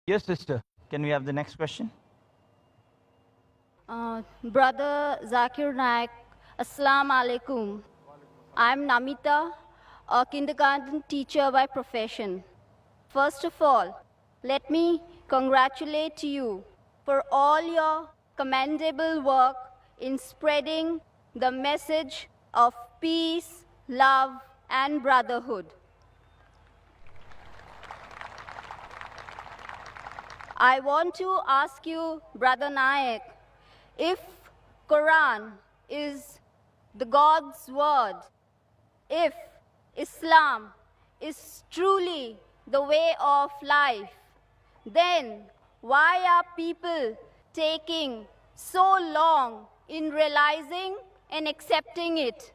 Yes, sister. Can we have the next question? Brother Zakir Naik, Assalamu Alaikum. I'm Namita, a kindergarten teacher by profession. First of all, let me congratulate you for all your commendable work in spreading the message of peace, love, and brotherhood. I want to ask you, Brother Naik, if Quran is the God's word, if Islam is truly the way of life, then why are people taking so long in realizing and accepting it?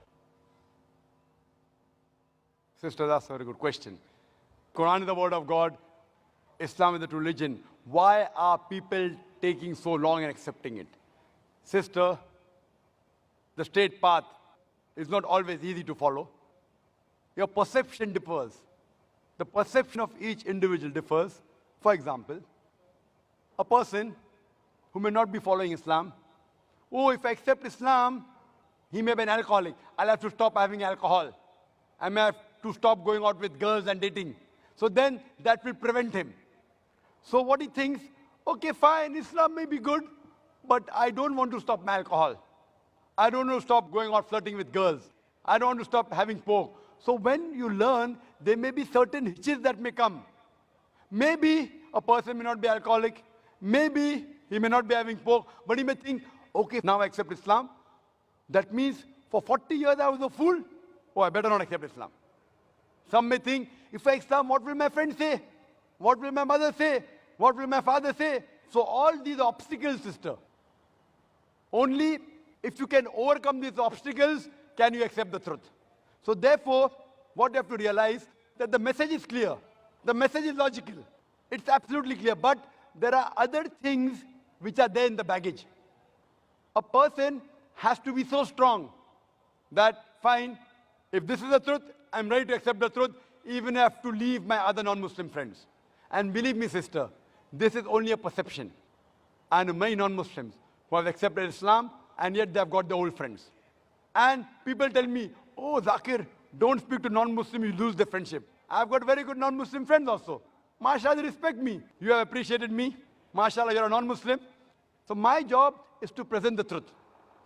Sister, that's a very good question. Quran is the word of God. Islam is the religion. Why are people taking so long in accepting it? Sister, the straight path is not always easy to follow. Your perception differs. The perception of each individual differs. For example, a person who may not be following Islam, oh, if I accept Islam, he may be an alcoholic. I'll have to stop having alcohol. I may have to stop going out with girls and dating. So then that will prevent him. So what he thinks, okay, fine, Islam may be good, but I don't want to stop my alcohol. I don't want to stop going out flirting with girls. I don't want to stop having pork. So when you learn, there may be certain hitches that may come. Maybe a person may not be alcoholic. Maybe he may not be having pork, but he may think, okay, now I accept Islam. That means for 40 years I was a fool. Oh, I better not accept Islam. Some may think, if I accept Islam, what will my friends say? What will my mother say? What will my father say? So all these obstacles, sister, only if you can overcome these obstacles, can you accept the truth. So therefore, what you have to realize, that the message is clear. The message is logical. It's absolutely clear. But there are other things which are there in the baggage. A person has to be so strong that, fine, if this is the truth, I'm ready to accept the truth, even if I have to leave my other non-Muslim friends. And believe me, sister, this is only a perception. I know many non-Muslims who have accepted Islam, and yet they have got their old friends. And people tell me, oh, Zakir, don't speak to non-Muslim, you lose the friendship. I've got very good non-Muslim friends also. MashaAllah, they respect me. You have appreciated me. MashaAllah, you're a non-Muslim. So my job is to present the truth.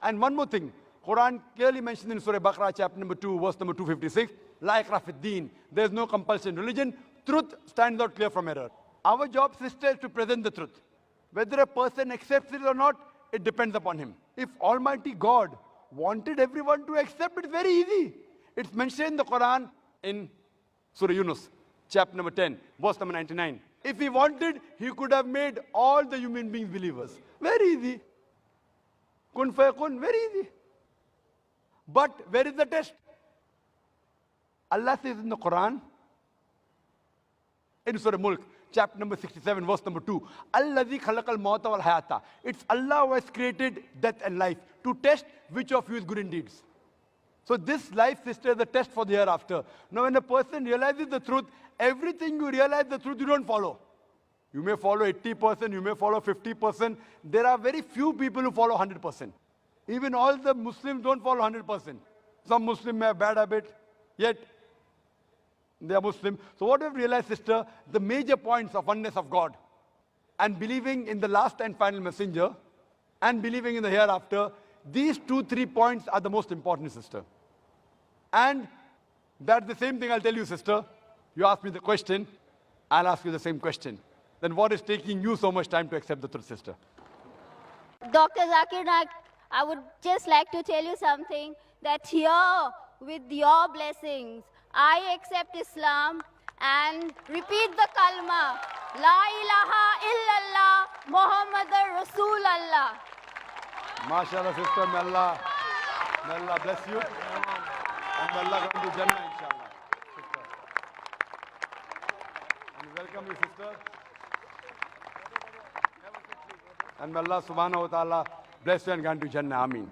And one more thing, Quran clearly mentions in Surah Baqarah, chapter number 2, verse number 256, La ikrah fid deen. There is no compulsion in religion. Truth stands out clear from error. Our job, sister, is to present the truth. Whether a person accepts it or not, it depends upon him. If Almighty God wanted everyone to accept it, very easy. It's mentioned in the Quran in Surah Yunus, chapter number 10, verse number 99. If he wanted, he could have made all the human beings believers. Very easy. Kun fayakun, very easy. But where is the test? Allah says in the Quran, in Surah Mulk, chapter number 67, verse number 2, Allazi khalaqal mawta wal hayata. It's Allah who has created death and life to test which of you is good in deeds. So this life, sister, is a test for the hereafter. Now when a person realizes the truth, everything you realize the truth, you don't follow. You may follow 80%, you may follow 50%. There are very few people who follow 100%. Even all the Muslims don't follow 100%. Some Muslims may have bad habit, yet they are Muslim. So what we've realized, sister, the major points of oneness of God and believing in the last and final messenger and believing in the hereafter, these 2-3 points are the most important, sister. And that's the same thing I'll tell you, sister. You ask me the question, I'll ask you the same question. Then what is taking you so much time to accept the truth, sister? Dr. Zakir Naik, I would just like to tell you something, that here, with your blessings, I accept Islam and repeat the kalma, La ilaha illallah, Muhammadur Rasulallah. MashaAllah, sister, may Allah bless you. And may Allah come to Jannah, inshallah. Sister. And welcome you, sister. And may Allah subhanahu wa ta'ala bless you and grant you Jannah. Ameen.